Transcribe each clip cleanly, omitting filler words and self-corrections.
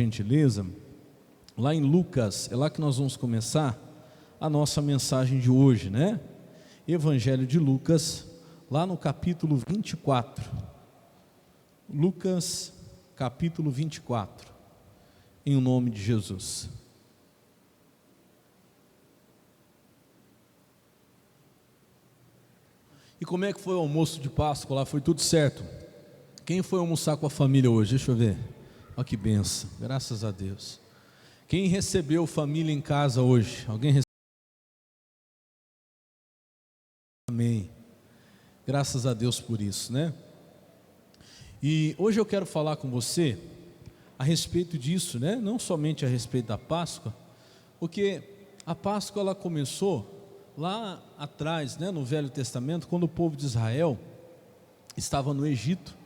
Gentileza, lá em Lucas, é lá que nós vamos começar a nossa mensagem de hoje, né? Evangelho de Lucas, lá no capítulo 24. Lucas, capítulo 24, em o nome de Jesus. E como é que foi o almoço de Páscoa lá? Foi tudo certo? Quem foi almoçar com a família hoje? Deixa eu ver. Olha que benção, graças a Deus. Quem recebeu família em casa hoje? Alguém recebeu? Amém. Graças a Deus por isso, né? E hoje eu quero falar com você a respeito disso, né? Não somente a respeito da Páscoa, porque a Páscoa ela começou lá atrás, né, no Velho Testamento, quando o povo de Israel estava no Egito.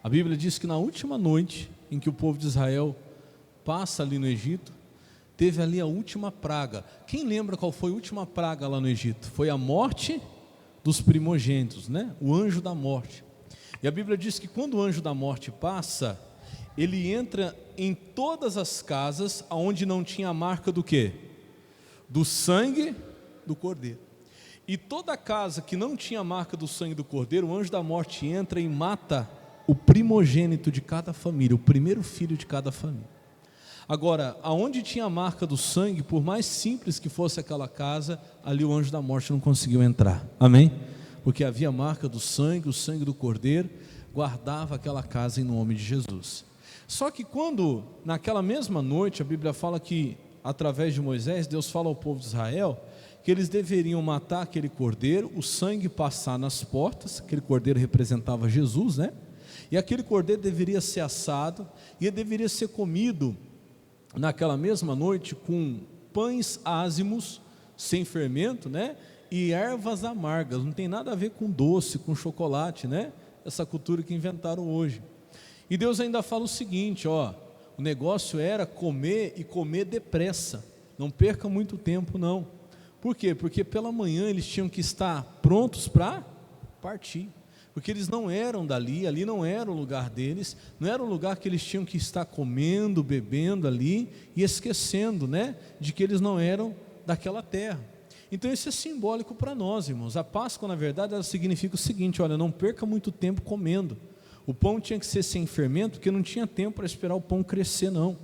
A Bíblia diz que na última noite em que o povo de Israel passa ali no Egito, teve ali a última praga. Quem lembra qual foi a última praga lá no Egito? Foi a morte dos primogênitos, né? O anjo da morte. E a Bíblia diz que quando o anjo da morte passa, ele entra em todas as casas onde não tinha a marca do quê? Do sangue do cordeiro. E toda casa que não tinha a marca do sangue do cordeiro, o anjo da morte entra e mata o primogênito de cada família, o primeiro filho de cada família. Agora, aonde tinha a marca do sangue, por mais simples que fosse aquela casa, ali o anjo da morte não conseguiu entrar, amém? Porque havia a marca do sangue, o sangue do cordeiro, guardava aquela casa em nome de Jesus. Só que quando, naquela mesma noite, a Bíblia fala que, através de Moisés, Deus fala ao povo de Israel, que eles deveriam matar aquele cordeiro, o sangue passar nas portas, aquele cordeiro representava Jesus, né? E aquele cordeiro deveria ser assado, e ele deveria ser comido naquela mesma noite com pães ázimos, sem fermento, né? E ervas amargas. Não tem nada a ver com doce, com chocolate, né? Essa cultura que inventaram hoje. E Deus ainda fala o seguinte, ó, o negócio era comer e comer depressa, não perca muito tempo não. Por quê? Porque pela manhã eles tinham que estar prontos para partir, porque eles não eram dali, ali não era o lugar deles, não era o lugar que eles tinham que estar comendo, bebendo ali e esquecendo, né, de que eles não eram daquela terra. Então isso é simbólico para nós, irmãos. A Páscoa, na verdade, ela significa o seguinte, olha, não perca muito tempo comendo. O pão tinha que ser sem fermento, porque não tinha tempo para esperar o pão crescer, não.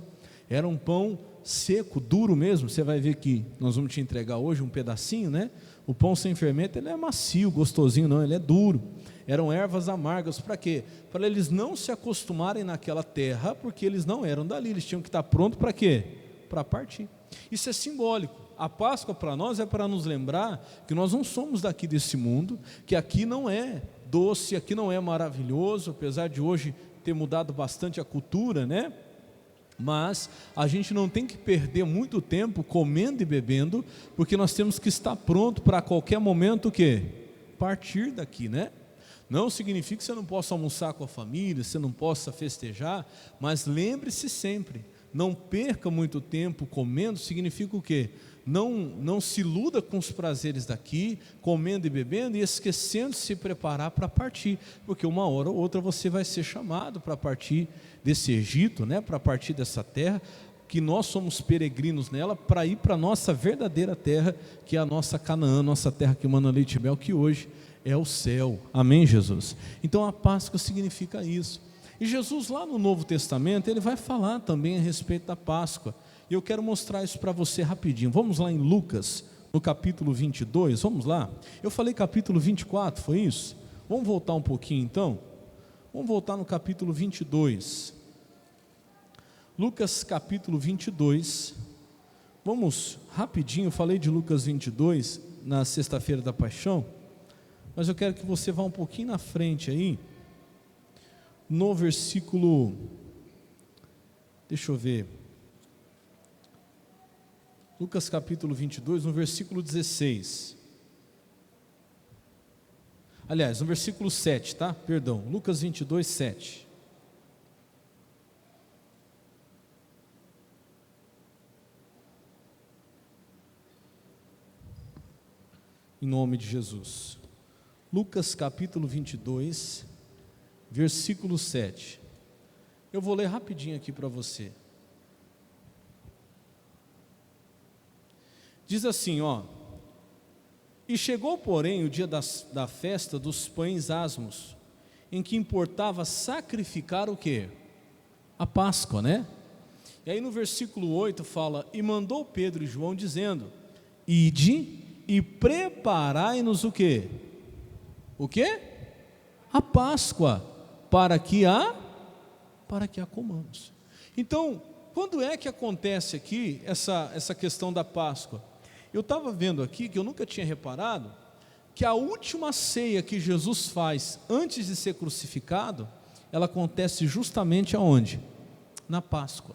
Era um pão seco, duro mesmo. Você vai ver que nós vamos te entregar hoje um pedacinho, né? O pão sem fermento, ele é macio, gostosinho, não, ele é duro. Eram ervas amargas, para quê? Para eles não se acostumarem naquela terra, porque eles não eram dali, eles tinham que estar prontos para quê? Para partir. Isso é simbólico. A Páscoa para nós é para nos lembrar que nós não somos daqui desse mundo, que aqui não é doce, aqui não é maravilhoso, apesar de hoje ter mudado bastante a cultura, né? Mas a gente não tem que perder muito tempo comendo e bebendo, porque nós temos que estar pronto para a qualquer momento o quê? Partir daqui, né? Não significa que você não possa almoçar com a família, você não possa festejar, mas lembre-se sempre, não perca muito tempo comendo, significa o quê? Não se iluda com os prazeres daqui, comendo e bebendo e esquecendo de se preparar para partir, porque uma hora ou outra você vai ser chamado para partir desse Egito, né? Para partir dessa terra, que nós somos peregrinos nela, para ir para a nossa verdadeira terra, que é a nossa Canaã, nossa terra que emana leite e mel, que hoje é o céu, amém, Jesus? Então a Páscoa significa isso. E Jesus lá no Novo Testamento, ele vai falar também a respeito da Páscoa, e eu quero mostrar isso para você rapidinho. Vamos lá em Lucas, no capítulo 22, vamos lá? Eu falei capítulo 24, foi isso? Vamos voltar um pouquinho então? Vamos voltar no capítulo 22. Lucas capítulo 22, vamos rapidinho, eu falei de Lucas 22 na sexta-feira da Paixão, mas eu quero que você vá um pouquinho na frente aí, no versículo, deixa eu ver, Lucas capítulo 22, no versículo 16, aliás, no versículo 7, tá? Perdão, Lucas 22, 7. Em nome de Jesus. Lucas capítulo 22, versículo 7. Eu vou ler rapidinho aqui para você. Diz assim, ó: e chegou, porém, o dia da festa dos pães asmos, em que importava sacrificar o quê? A Páscoa, né? E aí no versículo 8 fala: e mandou Pedro e João dizendo: ide e preparai-nos o quê? O quê? A Páscoa, para que a comamos. Então, quando é que acontece aqui essa questão da Páscoa? Eu estava vendo aqui, que eu nunca tinha reparado, que a última ceia que Jesus faz antes de ser crucificado, ela acontece justamente aonde? Na Páscoa.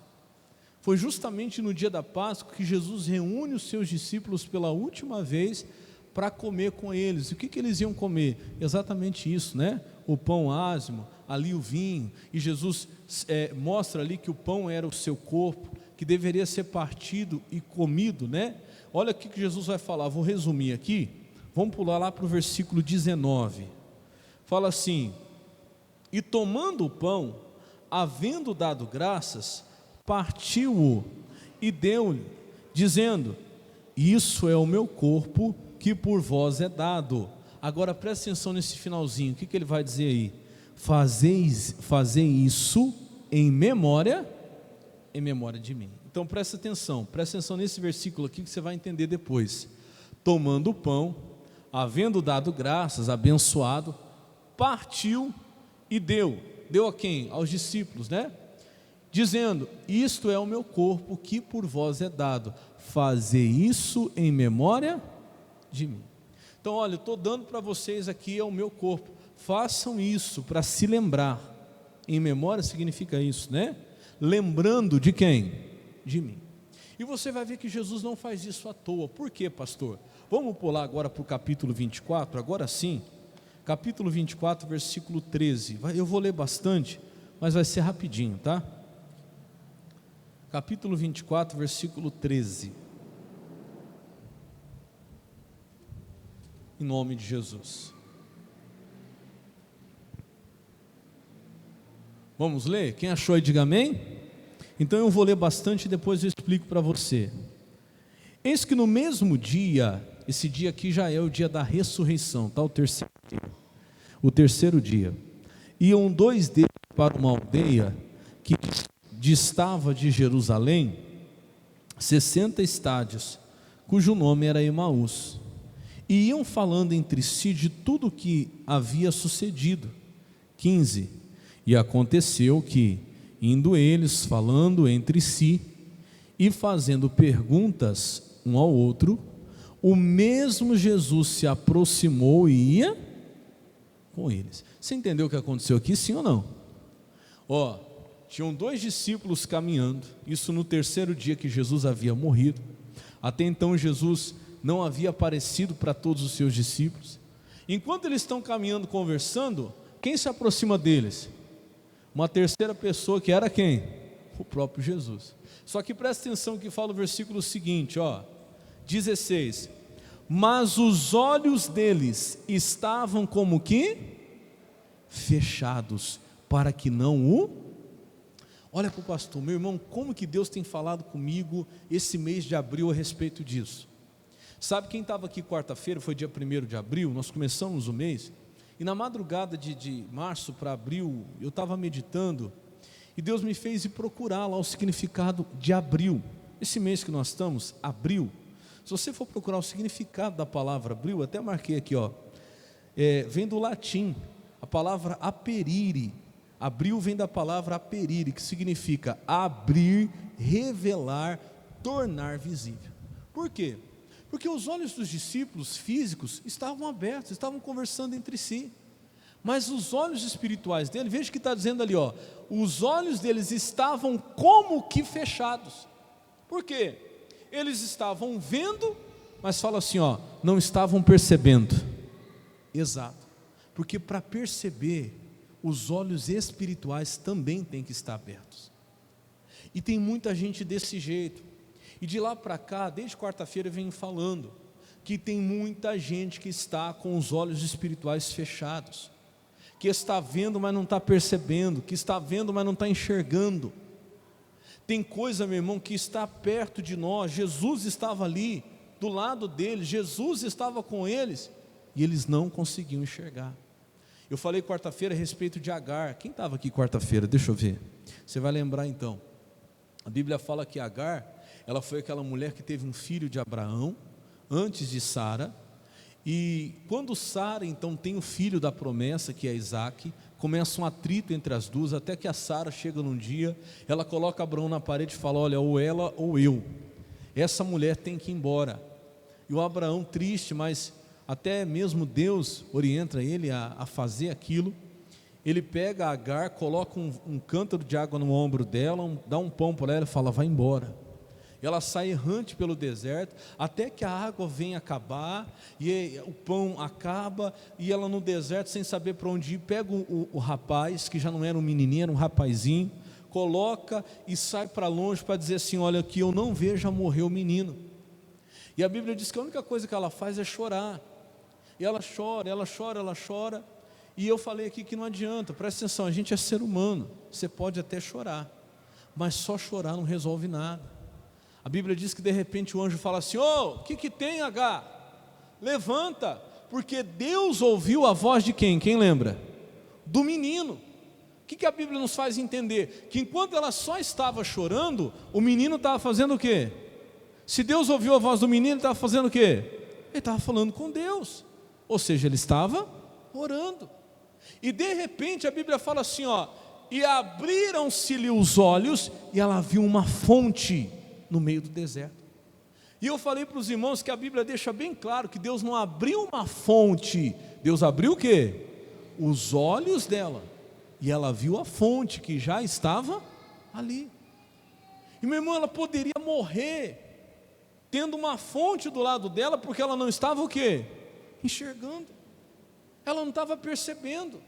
Foi justamente no dia da Páscoa que Jesus reúne os seus discípulos pela última vez para comer com eles. E o que eles iam comer? Exatamente isso, né? O pão ázimo, ali o vinho, e Jesus mostra ali que o pão era o seu corpo, que deveria ser partido e comido, né? Olha o que Jesus vai falar, vou resumir aqui, vamos pular lá para o versículo 19, fala assim: e tomando o pão, havendo dado graças, partiu-o e deu-lhe, dizendo: isso é o meu corpo, que por vós é dado. Agora presta atenção nesse finalzinho, o que ele vai dizer aí? Fazei isso em memória de mim. Então presta atenção nesse versículo aqui, que você vai entender depois. Tomando o pão, havendo dado graças, abençoado, partiu e deu a quem? Aos discípulos, né? Dizendo: isto é o meu corpo, que por vós é dado, fazei isso em memória de mim. Então olha, eu estou dando para vocês aqui, é o meu corpo, façam isso para se lembrar. Em memória significa isso, né? Lembrando de quem? De mim. E você vai ver que Jesus não faz isso à toa. Por quê, pastor? Vamos pular agora para o capítulo 24, agora sim, capítulo 24, versículo 13, eu vou ler bastante, mas vai ser rapidinho, tá? Capítulo 24, versículo 13, em nome de Jesus. Vamos ler? Quem achou aí, diga amém. Então eu vou ler bastante e depois eu explico para você. Eis que no mesmo dia, esse dia aqui já é o dia da ressurreição, tá? O terceiro dia, iam dois deles para uma aldeia que distava de Jerusalém 60 estádios, cujo nome era Emaús, e iam falando entre si de tudo o que havia sucedido. 15. E aconteceu que, indo eles falando entre si e fazendo perguntas um ao outro, o mesmo Jesus se aproximou e ia com eles. Você entendeu o que aconteceu aqui, sim ou não? Tinham dois discípulos caminhando, isso no terceiro dia que Jesus havia morrido. Até então Jesus não havia aparecido para todos os seus discípulos. Enquanto eles estão caminhando, conversando, quem se aproxima deles? Uma terceira pessoa, que era quem? O próprio Jesus. Só que presta atenção que fala o versículo seguinte, 16. Mas os olhos deles estavam como que fechados, para que não o... Olha para o pastor, meu irmão, como que Deus tem falado comigo esse mês de abril a respeito disso? Sabe quem estava aqui quarta-feira, foi dia 1º de abril, nós começamos o mês, e na madrugada de março para abril, eu estava meditando, e Deus me fez ir procurar lá o significado de abril. Esse mês que nós estamos, abril, se você for procurar o significado da palavra abril, até marquei aqui, vem do latim, a palavra aperire. Abril vem da palavra aperire, que significa abrir, revelar, tornar visível. Por quê? Porque os olhos dos discípulos físicos estavam abertos, estavam conversando entre si, mas os olhos espirituais dele, veja que está dizendo ali, os olhos deles estavam como que fechados. Por quê? Eles estavam vendo, mas fala assim, não estavam percebendo. Exato, porque para perceber, os olhos espirituais também têm que estar abertos. E tem muita gente desse jeito. E de lá para cá, desde quarta-feira eu venho falando que tem muita gente que está com os olhos espirituais fechados, que está vendo, mas não está percebendo, que está vendo, mas não está enxergando. Tem coisa, meu irmão, que está perto de nós. Jesus estava ali, do lado deles, Jesus estava com eles, e eles não conseguiam enxergar. Eu falei quarta-feira a respeito de Agar. Quem estava aqui quarta-feira? Deixa eu ver. Você vai lembrar então. A Bíblia fala que Agar, ela foi aquela mulher que teve um filho de Abraão, antes de Sara, e quando Sara então tem o filho da promessa, que é Isaque, começa um atrito entre as duas, até que a Sara chega num dia, ela coloca Abraão na parede e fala: olha, ou ela ou eu, essa mulher tem que ir embora. E o Abraão, triste, mas até mesmo Deus orienta ele a fazer aquilo. Ele pega a Agar, coloca um cântaro de água no ombro dela, dá um pão para ela e fala: vai embora. Ela sai errante pelo deserto, até que a água vem acabar, e o pão acaba, e ela no deserto, sem saber para onde ir, pega o rapaz, que já não era um menininho, era um rapazinho, coloca e sai para longe para dizer assim: olha, que eu não veja morrer o menino. E a Bíblia diz que a única coisa que ela faz é chorar, e ela chora, ela chora, ela chora. E eu falei aqui que não adianta, presta atenção, a gente é ser humano, você pode até chorar, mas só chorar não resolve nada. A Bíblia diz que de repente o anjo fala assim: o que tem, Agar? Levanta, porque Deus ouviu a voz de quem? Quem lembra? Do menino. O que a Bíblia nos faz entender? Que enquanto ela só estava chorando, o menino estava fazendo o quê? Se Deus ouviu a voz do menino, ele estava fazendo o quê? Ele estava falando com Deus, ou seja, ele estava orando. E de repente a Bíblia fala assim, e abriram-se-lhe os olhos, e ela viu uma fonte no meio do deserto. E eu falei para os irmãos que a Bíblia deixa bem claro que Deus não abriu uma fonte, Deus abriu o quê? Os olhos dela, e ela viu a fonte que já estava ali. E meu irmão, ela poderia morrer tendo uma fonte do lado dela, porque ela não estava o quê? Enxergando, ela não estava percebendo.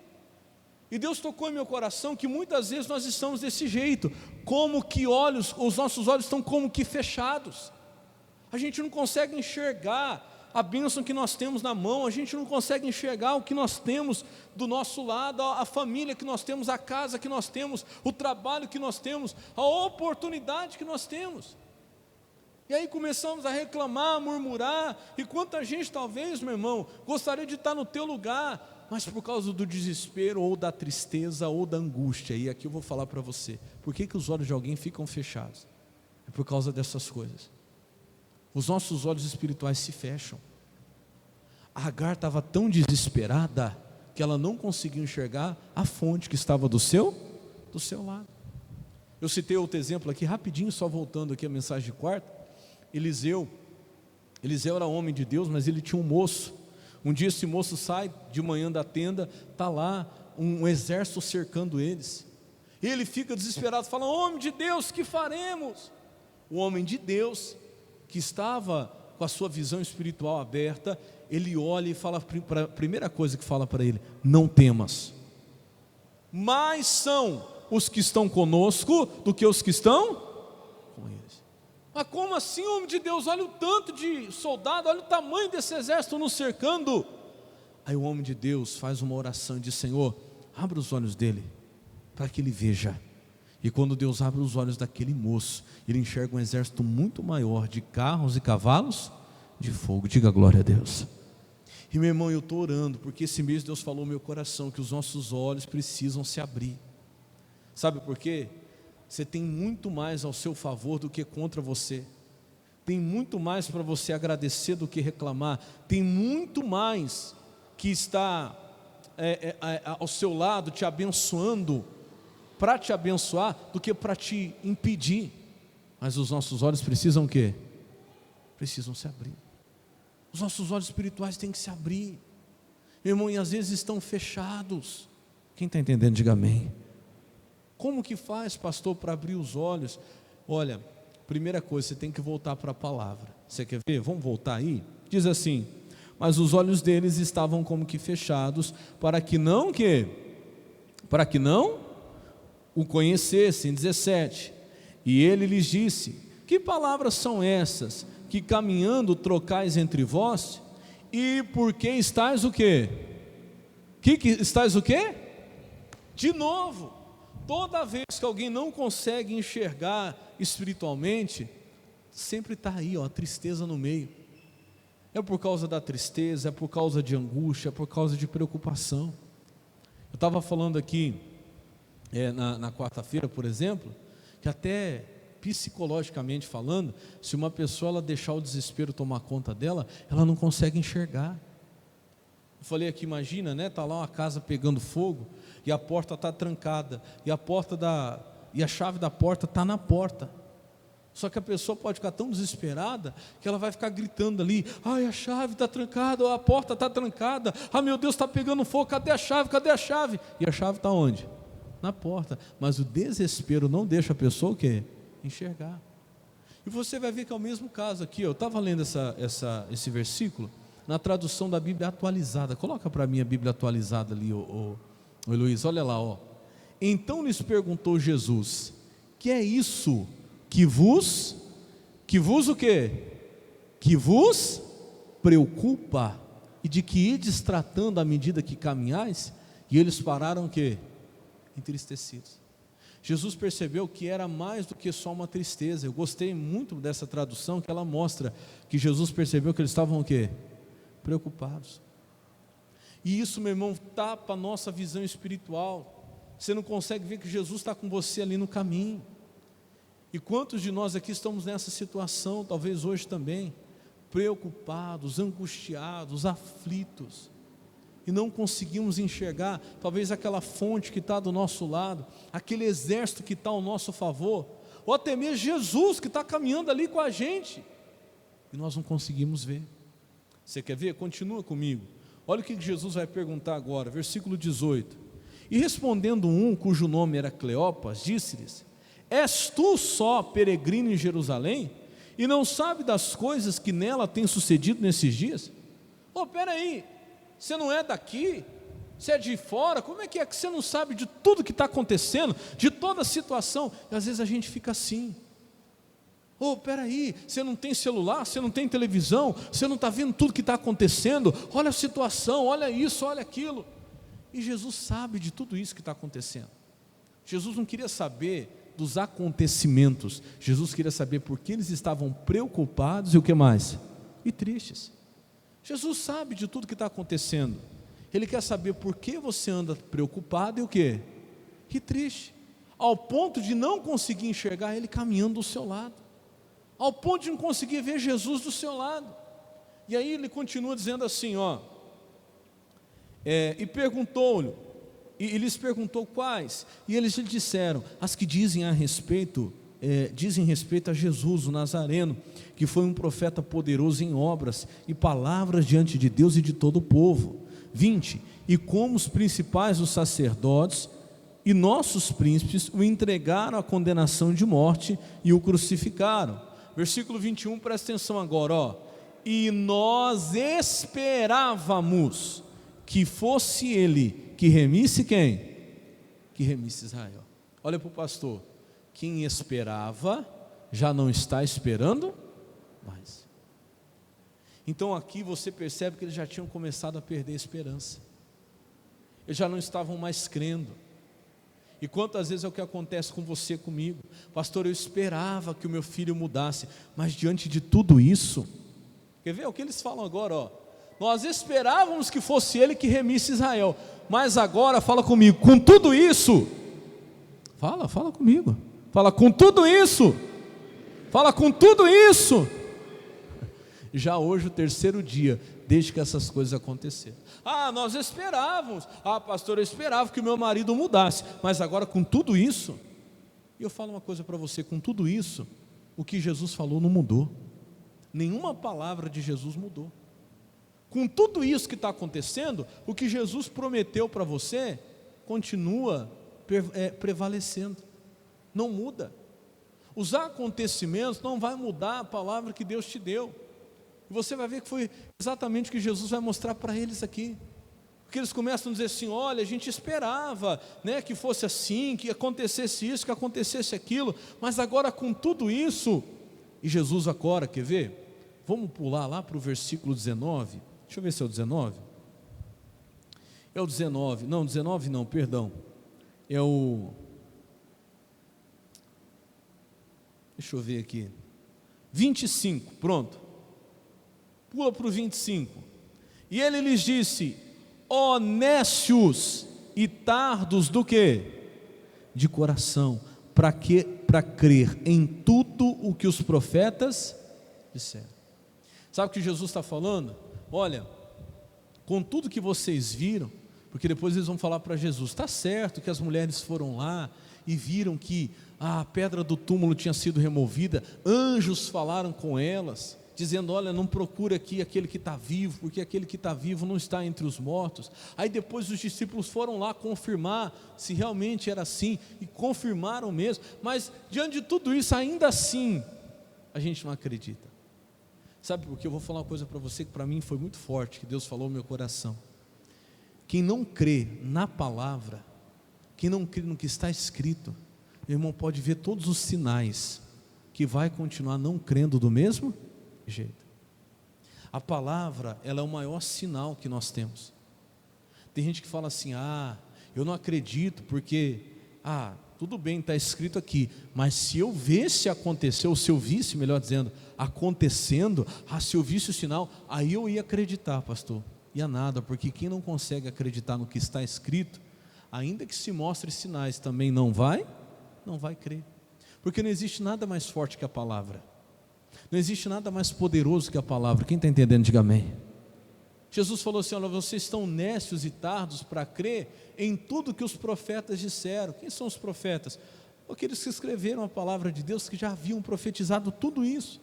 E Deus tocou em meu coração que muitas vezes nós estamos desse jeito, como que os nossos olhos estão como que fechados, a gente não consegue enxergar a bênção que nós temos na mão, a gente não consegue enxergar o que nós temos do nosso lado, a família que nós temos, a casa que nós temos, o trabalho que nós temos, a oportunidade que nós temos. E aí começamos a reclamar, a murmurar, e quanta gente talvez, meu irmão, gostaria de estar no teu lugar, mas por causa do desespero, ou da tristeza, ou da angústia. E aqui eu vou falar para você, por que os olhos de alguém ficam fechados? É por causa dessas coisas. Os nossos olhos espirituais se fecham. A Agar estava tão desesperada, que ela não conseguiu enxergar a fonte que estava do seu lado. Eu citei outro exemplo aqui, rapidinho, só voltando aqui a mensagem de quarta. Eliseu era homem de Deus, mas ele tinha um moço. Um dia esse moço sai de manhã da tenda, está lá um exército cercando eles. Ele fica desesperado, fala: homem de Deus, que faremos? O homem de Deus, que estava com a sua visão espiritual aberta, ele olha e fala, a primeira coisa que fala para ele: não temas, mais são os que estão conosco do que os que estão com eles. Mas como assim, homem de Deus? Olha o tanto de soldado, olha o tamanho desse exército nos cercando. Aí o homem de Deus faz uma oração e diz: Senhor, abre os olhos dele, para que ele veja. E quando Deus abre os olhos daquele moço, ele enxerga um exército muito maior, de carros e cavalos de fogo. Diga glória a Deus. E meu irmão, eu estou orando, porque esse mês Deus falou no meu coração, que os nossos olhos precisam se abrir. Sabe por quê? Você tem muito mais ao seu favor do que contra você, tem muito mais para você agradecer do que reclamar, tem muito mais que está ao seu lado te abençoando, para te abençoar, do que para te impedir. Mas os nossos olhos precisam o quê? Precisam se abrir. Os nossos olhos espirituais têm que se abrir, meu irmão, e às vezes estão fechados. Quem está entendendo, diga amém. Como que faz, pastor, para abrir os olhos? Olha, primeira coisa, você tem que voltar para a palavra. Você quer ver? Vamos voltar aí? Diz assim: mas os olhos deles estavam como que fechados, para que não o conhecessem. 17. E ele lhes disse: que palavras são essas, que caminhando trocais entre vós? E por que estáis o quê? Que estáis o quê? De novo. Toda vez que alguém não consegue enxergar espiritualmente, sempre está aí, a tristeza no meio. é por causa da tristeza, é por causa de angústia, é por causa de preocupação. Eu estava falando aqui na quarta-feira, por exemplo, que até psicologicamente falando, se uma pessoa ela deixar o desespero tomar conta dela, ela não consegue enxergar. Eu falei aqui, imagina, né? Tá lá uma casa pegando fogo e a porta está trancada e a chave da porta está na porta. Só que a pessoa pode ficar tão desesperada que ela vai ficar gritando ali: ai, a chave está trancada, a porta está trancada, ah, meu Deus, está pegando fogo, cadê a chave, cadê a chave? E a chave está onde? Na porta. Mas o desespero não deixa a pessoa o quê? Enxergar. E você vai ver que é o mesmo caso aqui. Eu estava lendo esse versículo na tradução da Bíblia atualizada. Coloca para mim a Bíblia atualizada ali, ô Luiz, olha lá, ó. Então lhes perguntou Jesus: que é isso que vos o quê? Que vos preocupa, e de que ides tratando à medida que caminhais? E eles pararam o quê? Entristecidos. Jesus percebeu que era mais do que só uma tristeza. Eu gostei muito dessa tradução, que ela mostra que Jesus percebeu que eles estavam o quê? Preocupados. E isso, meu irmão, tapa a nossa visão espiritual. Você não consegue ver que Jesus está com você ali no caminho. E quantos de nós aqui estamos nessa situação, talvez hoje também, preocupados, angustiados, aflitos, e não conseguimos enxergar, talvez aquela fonte que está do nosso lado, aquele exército que está ao nosso favor, ou até mesmo Jesus que está caminhando ali com a gente, e nós não conseguimos ver. Você quer ver? Continua comigo. Olha o que Jesus vai perguntar agora, versículo 18. E respondendo um, cujo nome era Cleopas, disse-lhes: és tu só peregrino em Jerusalém, e não sabe das coisas que nela têm sucedido nesses dias? Peraí, você não é daqui? Você é de fora? Como é que você não sabe de tudo que está acontecendo, de toda a situação? E às vezes a gente fica assim: peraí, você não tem celular, você não tem televisão, você não está vendo tudo que está acontecendo? Olha a situação, olha isso, olha aquilo. E Jesus sabe de tudo isso que está acontecendo. Jesus não queria saber dos acontecimentos, Jesus queria saber por que eles estavam preocupados e o que mais? E tristes. Jesus sabe de tudo que está acontecendo. Ele quer saber por que você anda preocupado e o quê? E triste, ao ponto de não conseguir enxergar Ele caminhando do seu lado, ao ponto de não conseguir ver Jesus do seu lado. E aí ele continua dizendo assim, e perguntou-lhe, e lhes perguntou quais, e eles lhe disseram: as que dizem respeito a Jesus, o Nazareno, que foi um profeta poderoso em obras e palavras diante de Deus e de todo o povo. 20. E como os principais dos sacerdotes e nossos príncipes o entregaram à condenação de morte e o crucificaram. Versículo 21, presta atenção agora, e nós esperávamos que fosse ele que remisse quem? Que remisse Israel. Olha para o pastor: quem esperava já não está esperando mais. Então aqui você percebe que eles já tinham começado a perder a esperança, eles já não estavam mais crendo. E quantas vezes é o que acontece com você, comigo? Pastor, eu esperava que o meu filho mudasse, mas diante de tudo isso, quer ver o que eles falam agora? Nós esperávamos que fosse ele que remisse Israel, mas agora, fala comigo, com tudo isso, fala comigo, fala com tudo isso, fala com tudo isso, já hoje o terceiro dia, desde que essas coisas aconteceram. Nós esperávamos, pastor, eu esperava que o meu marido mudasse, mas agora com tudo isso, e eu falo uma coisa para você, com tudo isso, o que Jesus falou não mudou, nenhuma palavra de Jesus mudou. Com tudo isso que está acontecendo, o que Jesus prometeu para você, continua prevalecendo, não muda. Os acontecimentos não vai mudar a palavra que Deus te deu. E você vai ver que foi exatamente o que Jesus vai mostrar para eles aqui. Porque eles começam a dizer assim: olha, a gente esperava, né, que fosse assim, que acontecesse isso, que acontecesse aquilo, mas agora com tudo isso, e Jesus agora, quer ver? Vamos pular lá para o versículo 19, deixa eu ver se é o 19, é o 19, não, 19 não, perdão, é o, deixa eu ver aqui, 25, pronto. Pula para o 25. E ele lhes disse: ó nécios e tardos do quê? De coração, para crer em tudo o que os profetas disseram. Sabe o que Jesus está falando? Olha, com tudo que vocês viram, porque depois eles vão falar para Jesus, está certo que as mulheres foram lá e viram que a pedra do túmulo tinha sido removida, anjos falaram com elas, dizendo: olha, não procure aqui aquele que está vivo, porque aquele que está vivo não está entre os mortos. Aí depois os discípulos foram lá confirmar se realmente era assim, e confirmaram mesmo, mas diante de tudo isso, ainda assim, a gente não acredita. Sabe por quê? Eu vou falar uma coisa para você que para mim foi muito forte, que Deus falou no meu coração. Quem não crê na palavra, quem não crê no que está escrito, meu irmão, pode ver todos os sinais, que vai continuar não crendo do mesmo jeito. A palavra, ela é o maior sinal que nós temos. Tem gente que fala assim: eu não acredito porque, tudo bem, está escrito aqui, mas se eu visse acontecer, ou se eu visse, melhor dizendo, acontecendo, se eu visse o sinal, aí eu ia acreditar, pastor. Ia nada, porque quem não consegue acreditar no que está escrito, ainda que se mostre sinais, também não vai crer, porque não existe nada mais forte que a palavra, não existe nada mais poderoso que a palavra. Quem está entendendo, diga amém. Jesus falou assim: olha, vocês estão nécios e tardos para crer em tudo que os profetas disseram. Quem são os profetas? Aqueles que escreveram a palavra de Deus, que já haviam profetizado tudo isso,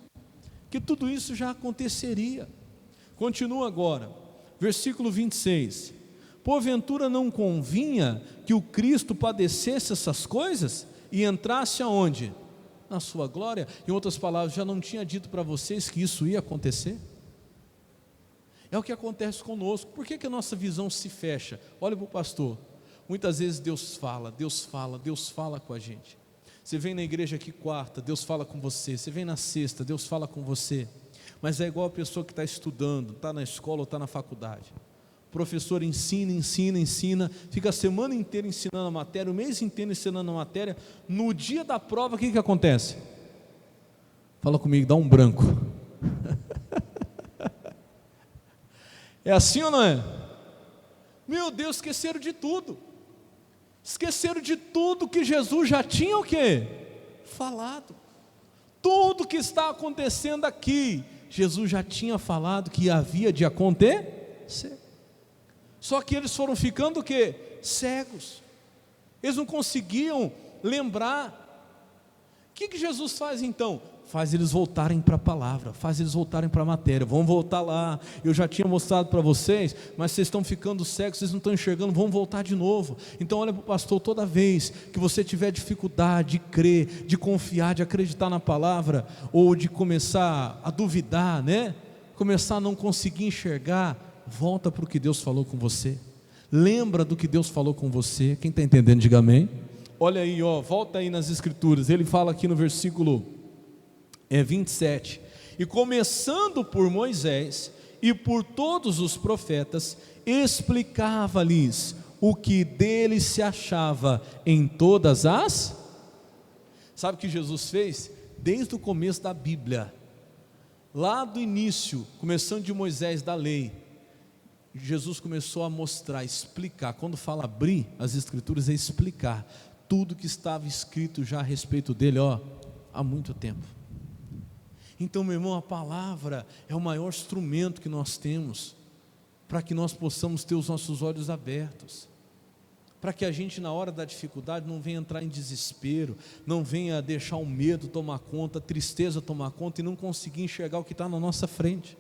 que tudo isso já aconteceria. Continua agora, versículo 26. Porventura não convinha que o Cristo padecesse essas coisas e entrasse aonde? Na sua glória. Em outras palavras, já não tinha dito para vocês que isso ia acontecer? É o que acontece conosco. Por que a nossa visão se fecha? Olha para o pastor, muitas vezes Deus fala com a gente. Você vem na igreja aqui quarta, Deus fala com você. Você vem na sexta, Deus fala com você. Mas é igual a pessoa que está estudando, está na escola ou está na faculdade. O professor ensina, fica a semana inteira ensinando a matéria, o mês inteiro ensinando a matéria. No dia da prova, o que acontece? Fala comigo, dá um branco. É assim ou não é? Meu Deus, esqueceram de tudo. Esqueceram de tudo que Jesus já tinha o quê? Falado. Tudo que está acontecendo aqui, Jesus já tinha falado que havia de acontecer. Só que eles foram ficando o quê? Cegos. Eles não conseguiam lembrar. O que Jesus faz então? Faz eles voltarem para a palavra, faz eles voltarem para a matéria. Vão voltar lá, eu já tinha mostrado para vocês, mas vocês estão ficando cegos, vocês não estão enxergando, vão voltar de novo. Então olha para o pastor, toda vez que você tiver dificuldade de crer, de confiar, de acreditar na palavra, ou de começar a duvidar, começar a não conseguir enxergar, volta para o que Deus falou com você. Lembra do que Deus falou com você. Quem está entendendo, diga amém. Olha aí, volta aí nas escrituras. Ele fala aqui no versículo 27, e começando por Moisés e por todos os profetas, explicava-lhes o que dele se achava em todas as... Sabe o que Jesus fez? Desde o começo da Bíblia, lá do início, começando de Moisés, da lei, Jesus começou a mostrar, explicar. Quando fala abrir as escrituras, é explicar tudo que estava escrito já a respeito dele, há muito tempo. Então, meu irmão, a palavra é o maior instrumento que nós temos para que nós possamos ter os nossos olhos abertos, para que a gente na hora da dificuldade não venha entrar em desespero, não venha deixar o medo tomar conta, a tristeza tomar conta e não conseguir enxergar o que está na nossa frente.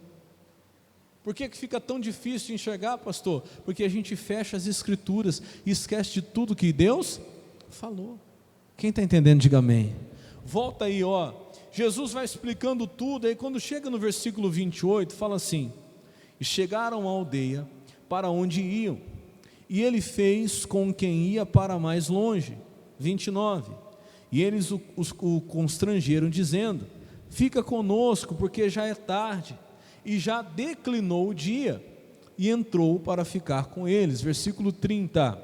Por que fica tão difícil de enxergar, pastor? Porque a gente fecha as escrituras e esquece de tudo que Deus falou. Quem está entendendo, diga amém. Volta aí, Jesus vai explicando tudo, aí quando chega no versículo 28, fala assim: e chegaram à aldeia para onde iam, e ele fez com quem ia para mais longe. 29, e eles o constrangeram dizendo: fica conosco, porque já é tarde, e já declinou o dia, e entrou para ficar com eles. Versículo 30,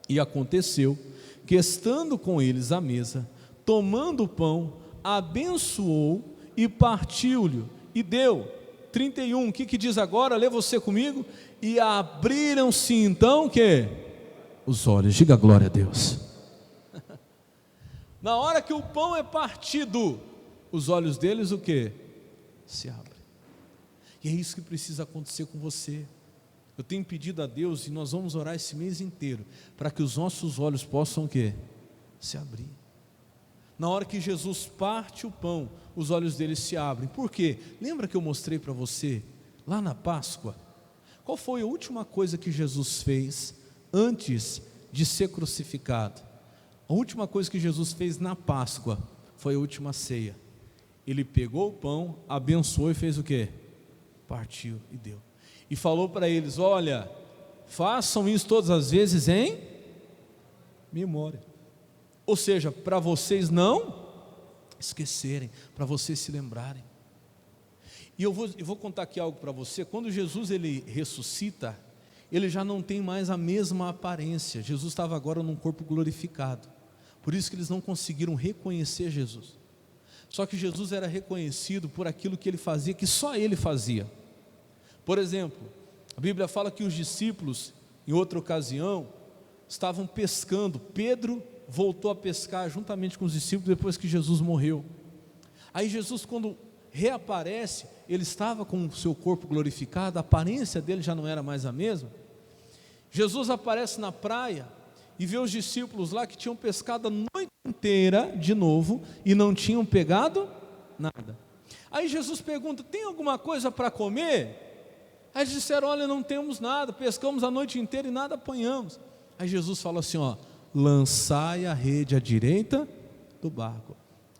e aconteceu que estando com eles à mesa, tomando o pão, abençoou e partiu-lhe e deu. 31, o que diz agora? Lê você comigo. E abriram-se então o quê? Os olhos. Diga glória a Deus. Na hora que o pão é partido, os olhos deles o quê? Se abrem. E é isso que precisa acontecer com você. Eu tenho pedido a Deus, e nós vamos orar esse mês inteiro, para que os nossos olhos possam o quê? Se abrir. Na hora que Jesus parte o pão, os olhos deles se abrem. Por quê? Lembra que eu mostrei para você, lá na Páscoa, qual foi a última coisa que Jesus fez antes de ser crucificado? A última coisa que Jesus fez na Páscoa foi a última ceia. Ele pegou o pão, abençoou e fez o quê? Partiu e deu. E falou para eles: olha, façam isso todas as vezes em memória. Ou seja, para vocês não esquecerem, para vocês se lembrarem. E eu vou contar aqui algo para você. Quando Jesus ele ressuscita, ele já não tem mais a mesma aparência. Jesus estava agora num corpo glorificado. Por isso que eles não conseguiram reconhecer Jesus. Só que Jesus era reconhecido por aquilo que ele fazia, que só ele fazia. Por exemplo, a Bíblia fala que os discípulos, em outra ocasião, estavam pescando. Pedro voltou a pescar juntamente com os discípulos depois que Jesus morreu. Aí Jesus, quando reaparece, ele estava com o seu corpo glorificado, a aparência dele já não era mais a mesma. Jesus aparece na praia e vê os discípulos lá que tinham pescado a noite inteira de novo e não tinham pegado nada. Aí Jesus pergunta: tem alguma coisa para comer? Aí eles disseram: olha, não temos nada, pescamos a noite inteira e nada apanhamos. Aí Jesus fala assim: ó, lançai a rede à direita do barco.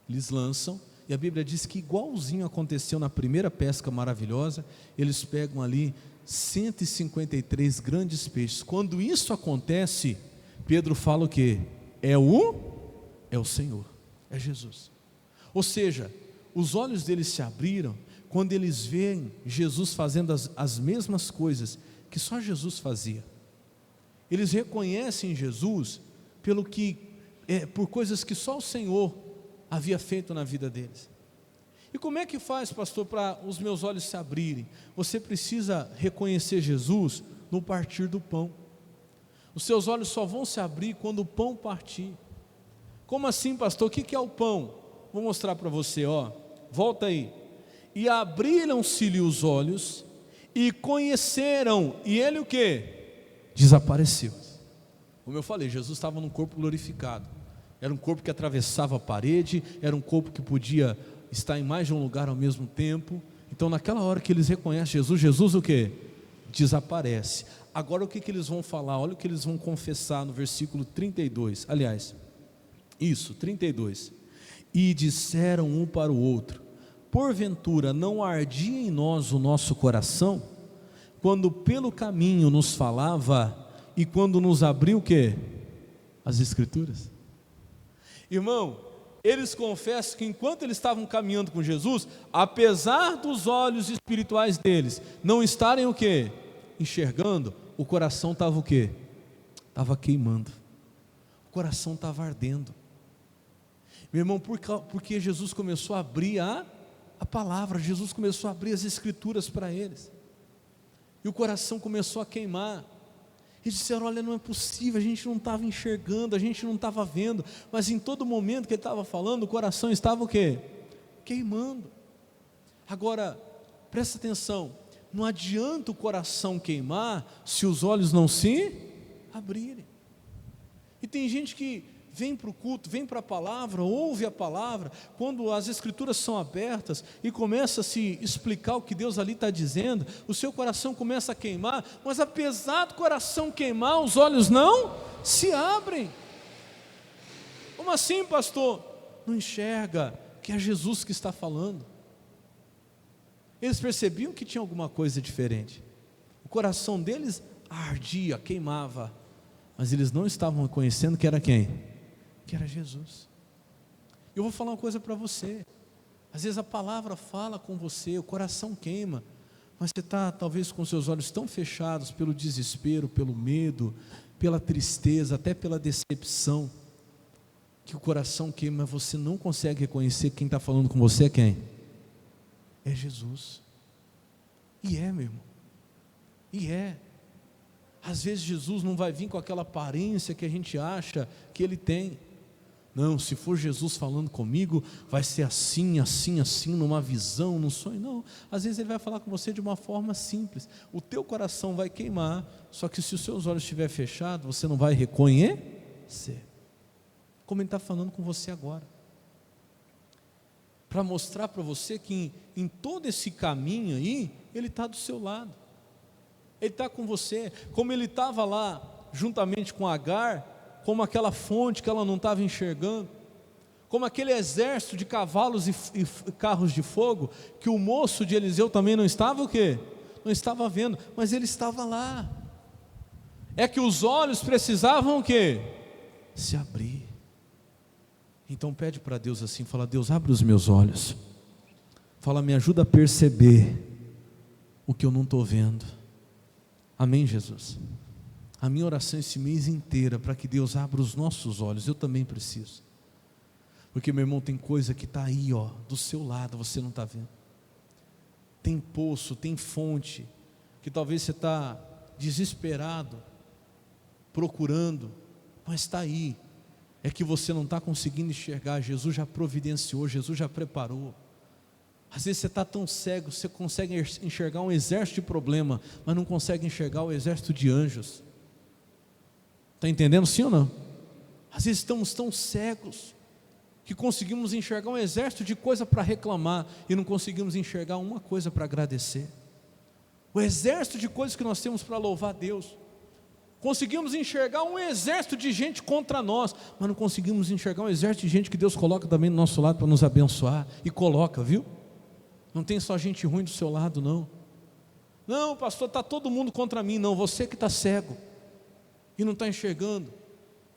Eles lançam, e a Bíblia diz que igualzinho aconteceu na primeira pesca maravilhosa. Eles pegam ali 153 grandes peixes. Quando isso acontece, Pedro fala o quê? É o Senhor, é Jesus. Ou seja, os olhos deles se abriram quando eles veem Jesus fazendo as mesmas coisas que só Jesus fazia. Eles reconhecem Jesus por coisas que só o Senhor havia feito na vida deles. E como é que faz, pastor, para os meus olhos se abrirem? Você precisa reconhecer Jesus no partir do pão. Os seus olhos só vão se abrir quando o pão partir. Como assim, pastor? O que é o pão? Vou mostrar para você, ó. Volta aí. E abriram-se-lhe os olhos e conheceram. E ele o quê? Desapareceu. Como eu falei, Jesus estava num corpo glorificado. Era um corpo que atravessava a parede, era um corpo que podia estar em mais de um lugar ao mesmo tempo. Então naquela hora que eles reconhecem Jesus, Jesus o quê? Desaparece. Agora o que eles vão falar? Olha o que eles vão confessar no versículo 32. Aliás, isso, 32. E disseram um para o outro: porventura não ardia em nós o nosso coração, quando pelo caminho nos falava e quando nos abriu o quê? As Escrituras. Irmão, eles confessam que enquanto eles estavam caminhando com Jesus, apesar dos olhos espirituais deles não estarem o quê? Enxergando, o coração estava o quê? Estava queimando, o coração estava ardendo. Meu irmão, porque Jesus começou a abrir a palavra, Jesus começou a abrir as Escrituras para eles, e o coração começou a queimar. Eles disseram: olha, não é possível, a gente não estava enxergando, a gente não estava vendo, mas em todo momento que ele estava falando, o coração estava o quê? Queimando. Agora, presta atenção, não adianta o coração queimar se os olhos não se abrirem. E tem gente que vem para o culto, vem para a palavra, ouve a palavra, quando as Escrituras são abertas e começa a se explicar o que Deus ali está dizendo, o seu coração começa a queimar, mas apesar do coração queimar, os olhos não se abrem. Como assim, pastor? Não enxerga que é Jesus que está falando. Eles percebiam que tinha alguma coisa diferente, o coração deles ardia, queimava, mas eles não estavam reconhecendo que era quem? Que era Jesus. Eu vou falar uma coisa para você. Às vezes a palavra fala com você, o coração queima, mas você está talvez com seus olhos tão fechados pelo desespero, pelo medo, pela tristeza, até pela decepção, que o coração queima, mas você não consegue reconhecer que quem está falando com você é quem? É Jesus. E é, meu irmão, e é. Às vezes Jesus não vai vir com aquela aparência que a gente acha que Ele tem. Não, se for Jesus falando comigo, vai ser assim, assim, assim, numa visão, num sonho. Não, às vezes Ele vai falar com você de uma forma simples. O teu coração vai queimar, só que se os seus olhos estiverem fechados, você não vai reconhecer. Como Ele está falando com você agora. Para mostrar para você que em todo esse caminho aí, Ele está do seu lado. Ele está com você, como Ele estava lá, juntamente com Agar, como aquela fonte que ela não estava enxergando, como aquele exército de cavalos e carros de fogo, que o moço de Eliseu também não estava o quê? Não estava vendo, mas ele estava lá. É que os olhos precisavam o quê? Se abrir. Então pede para Deus assim, fala: Deus, abre os meus olhos, fala, me ajuda a perceber o que eu não estou vendo. Amém, Jesus? A minha oração esse mês inteiro para que Deus abra os nossos olhos. Eu também preciso, porque meu irmão, tem coisa que está aí, ó, do seu lado, você não está vendo. Tem poço, tem fonte, que talvez você está desesperado, procurando, mas está aí. É que você não está conseguindo enxergar. Jesus já providenciou, Jesus já preparou. Às vezes você está tão cego, você consegue enxergar um exército de problema, mas não consegue enxergar o exército de anjos. Está entendendo, sim ou não? Às vezes estamos tão cegos que conseguimos enxergar um exército de coisa para reclamar e não conseguimos enxergar uma coisa para agradecer. O exército de coisas que nós temos para louvar a Deus. Conseguimos enxergar um exército de gente contra nós, mas não conseguimos enxergar um exército de gente que Deus coloca também do nosso lado para nos abençoar. E coloca, viu? Não tem só gente ruim do seu lado, não. Não, pastor, está todo mundo contra mim. Não, você que está cego e não está enxergando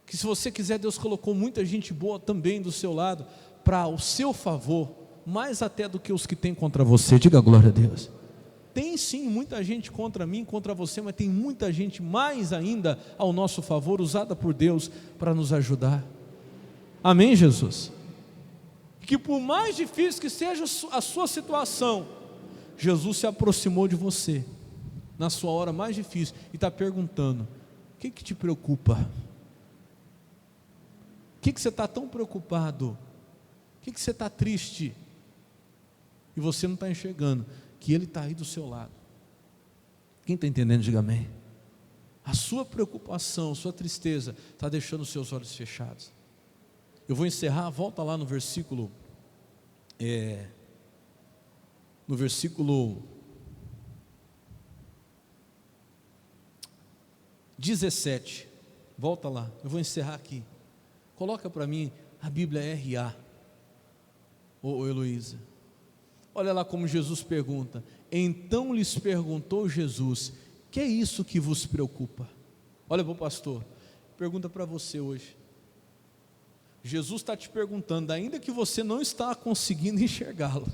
que, se você quiser, Deus colocou muita gente boa também do seu lado, para o seu favor, mais até do que os que tem contra você. Diga glória a Deus. Tem sim muita gente contra mim, contra você, mas tem muita gente mais ainda ao nosso favor, usada por Deus para nos ajudar. Amém, Jesus? Que por mais difícil que seja a sua situação, Jesus se aproximou de você na sua hora mais difícil e está perguntando: o que te preocupa? O que você está tão preocupado? O que você está triste? E você não está enxergando que Ele está aí do seu lado. Quem está entendendo, diga amém. A sua preocupação, sua tristeza está deixando os seus olhos fechados. Eu vou encerrar, volta lá no versículo 17, volta lá, eu vou encerrar aqui. Coloca para mim a Bíblia RA, ô Heloísa. Olha lá como Jesus pergunta. Então lhes perguntou Jesus: que é isso que vos preocupa? Olha para o pastor, pergunta para você hoje. Jesus está te perguntando, ainda que você não está conseguindo enxergá-lo,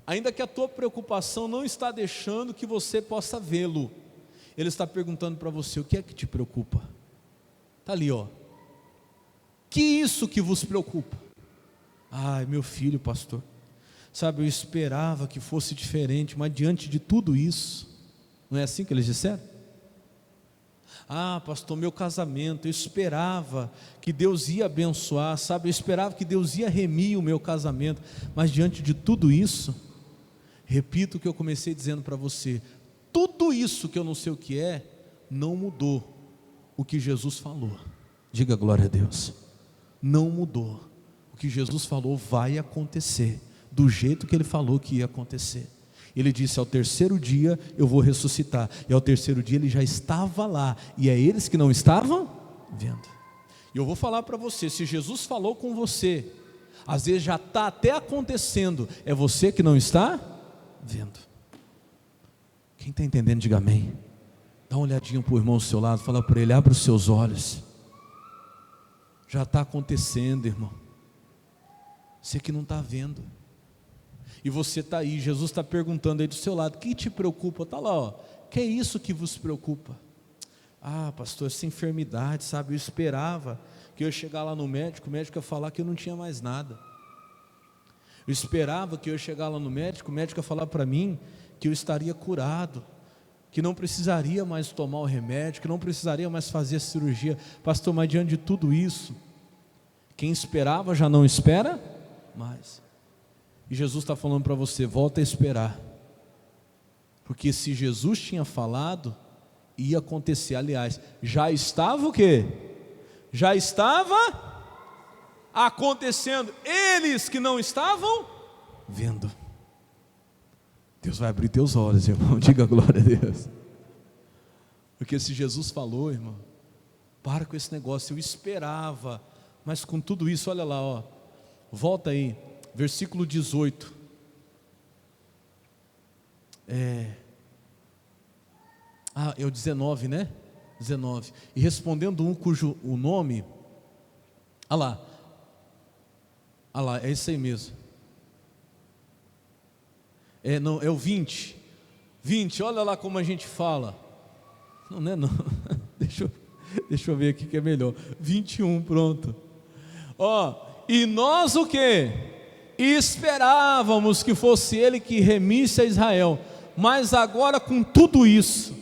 ainda que a tua preocupação não está deixando que você possa vê-lo, Ele está perguntando para você: o que é que te preocupa? Está ali, ó. Que isso que vos preocupa? Ai, meu filho, pastor, sabe, eu esperava que fosse diferente, mas diante de tudo isso, não é assim que eles disseram? Ah, pastor, meu casamento, eu esperava que Deus ia abençoar, sabe, eu esperava que Deus ia remir o meu casamento, mas diante de tudo isso, repito o que eu comecei dizendo para você, tudo isso que eu não sei o que é, não mudou o que Jesus falou. Diga glória a Deus. Não mudou. O que Jesus falou vai acontecer, do jeito que Ele falou que ia acontecer. Ele disse: ao terceiro dia eu vou ressuscitar. E ao terceiro dia Ele já estava lá, e é eles que não estavam vendo. E eu vou falar para você, se Jesus falou com você, às vezes já está até acontecendo, é você que não está vendo. Quem está entendendo, diga amém. Dá uma olhadinha para o irmão ao seu lado, fala para ele: abre os seus olhos. Já está acontecendo, irmão. Você que não está vendo. E você está aí, Jesus está perguntando aí do seu lado: o que te preocupa? Está lá, ó. Que é isso que vos preocupa? Ah, pastor, essa enfermidade, sabe, eu esperava que eu ia chegar lá no médico, o médico ia falar que eu não tinha mais nada. Eu esperava que eu ia chegar lá no médico, o médico ia falar para mim que eu estaria curado, que não precisaria mais tomar o remédio, que não precisaria mais fazer a cirurgia. Pastor, mas diante de tudo isso, quem esperava já não espera mais. E Jesus está falando para você, volta a esperar. Porque se Jesus tinha falado, ia acontecer. Aliás, já estava o quê? Já estava acontecendo. Eles que não estavam vendo. Deus vai abrir teus olhos, irmão. Diga glória a Deus. Porque se Jesus falou, irmão, para com esse negócio. Eu esperava, mas com tudo isso, olha lá, ó. Volta aí, versículo 18. É o 19, né? 19. E respondendo um cujo o nome, olha lá, é isso aí mesmo. Não, é o 20. 20, olha lá como a gente fala. Não é não. Deixa eu ver aqui que é melhor. 21, pronto. E nós o quê? Esperávamos que fosse ele que remisse a Israel. Mas agora com tudo isso,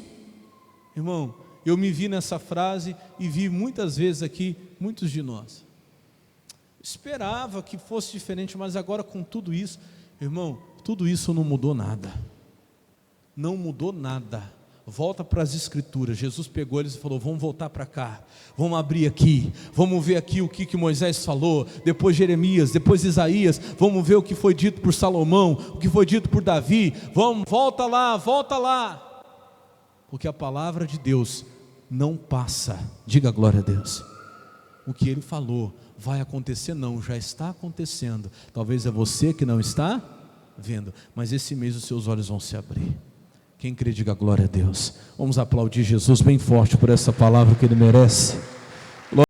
irmão, eu me vi nessa frase e vi muitas vezes aqui, muitos de nós. Esperava que fosse diferente, mas agora com tudo isso, irmão, tudo isso não mudou nada. Não mudou nada. Volta para as escrituras. Jesus pegou eles e falou, vamos voltar para cá, vamos abrir aqui, vamos ver aqui o que Moisés falou, depois Jeremias, depois Isaías, vamos ver o que foi dito por Salomão, o que foi dito por Davi, volta lá, porque a palavra de Deus não passa. Diga glória a Deus. O que ele falou vai acontecer, não, já está acontecendo. Talvez é você que não está vendo, mas esse mês os seus olhos vão se abrir. Quem crê, diga glória a Deus. Vamos aplaudir Jesus bem forte por essa palavra que ele merece.